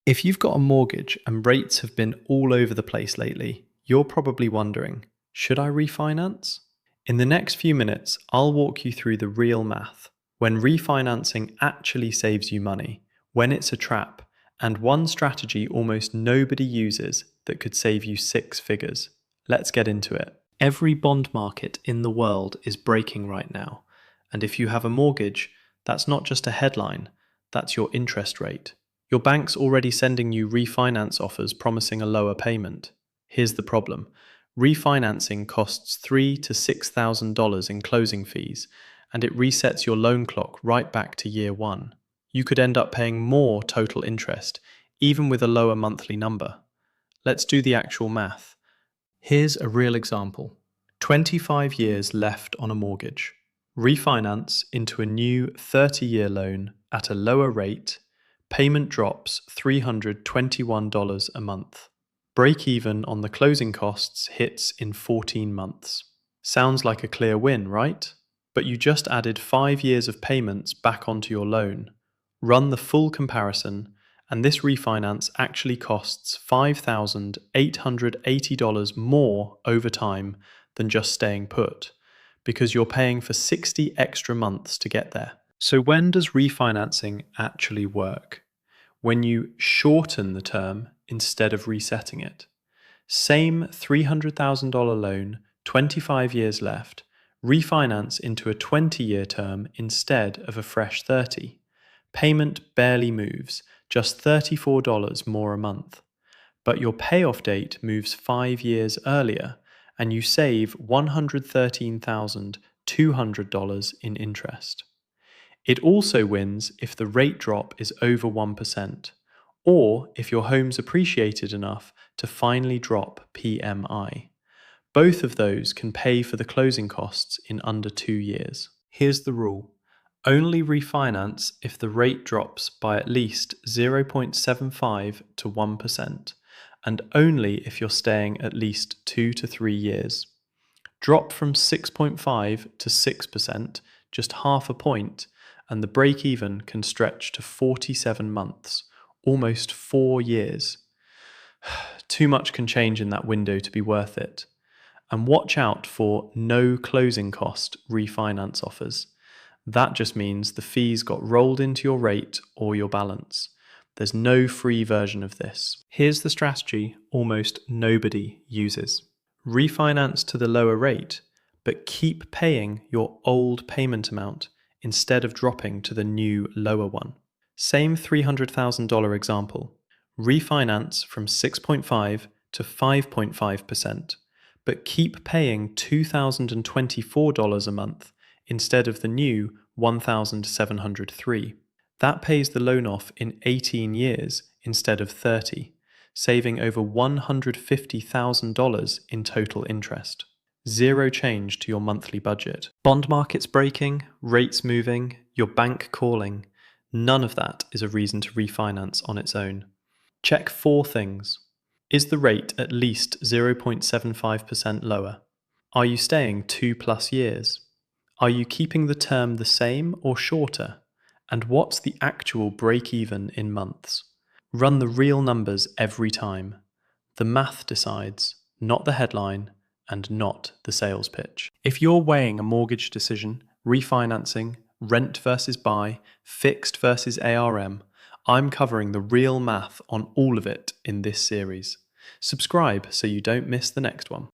If you've got a mortgage and rates have been all over the place lately, you're probably wondering, should I refinance? In the next few minutes, I'll walk you through the real math, when refinancing actually saves you money, when it's a trap, and one strategy almost nobody uses that could save you six figures. Let's get into it. Every bond market in the world is breaking right now, and if you have a mortgage, that's not just a headline, that's your interest rate. Your bank's already sending you refinance offers promising a lower payment. Here's the problem. Refinancing costs $3,000 to $6,000 in closing fees, and it resets your loan clock right back to year one. You could end up paying more total interest, even with a lower monthly number. Let's do the actual math. Here's a real example. 25 years left on a mortgage. Refinance into a new 30-year loan at a lower rate. Payment drops $321 a month. Break even on the closing costs hits in 14 months. Sounds like a clear win, right? But you just added 5 years of payments back onto your loan. Run the full comparison, and this refinance actually costs $5,880 more over time than just staying put, because you're paying for 60 extra months to get there. So when does refinancing actually work? When you shorten the term instead of resetting it. Same $300,000 loan, 25 years left, refinance into a 20-year term instead of a fresh 30. Payment barely moves, just $34 more a month. But your payoff date moves 5 years earlier, and you save $113,200 in interest. It also wins if the rate drop is over 1%, or if your home's appreciated enough to finally drop PMI. Both of those can pay for the closing costs in under 2 years. Here's the rule. Only refinance if the rate drops by at least 0.75 to 1%, and only if you're staying at least 2 to 3 years. Drop from 6.5 to 6%, just half a point, and the break-even can stretch to 47 months, almost 4 years. Too much can change in that window to be worth it. And watch out for no closing cost refinance offers. That just means the fees got rolled into your rate or your balance. There's no free version of this. Here's the strategy almost nobody uses. Refinance to the lower rate, but keep paying your old payment amount instead of dropping to the new lower one. Same $300,000 example. Refinance from 6.5 to 5.5%, but keep paying $2,024 a month instead of the new $1,703. That pays the loan off in 18 years instead of 30, saving over $150,000 in total interest. Zero change to your monthly budget. Bond markets breaking, rates moving, your bank calling. None of that is a reason to refinance on its own. Check 4 things. Is the rate at least 0.75% lower? Are you staying 2+ years? Are you keeping the term the same or shorter? And what's the actual break-even in months? Run the real numbers every time. The math decides, not the headline, and not the sales pitch. If you're weighing a mortgage decision, refinancing, rent versus buy, fixed versus ARM, I'm covering the real math on all of it in this series. Subscribe so you don't miss the next one.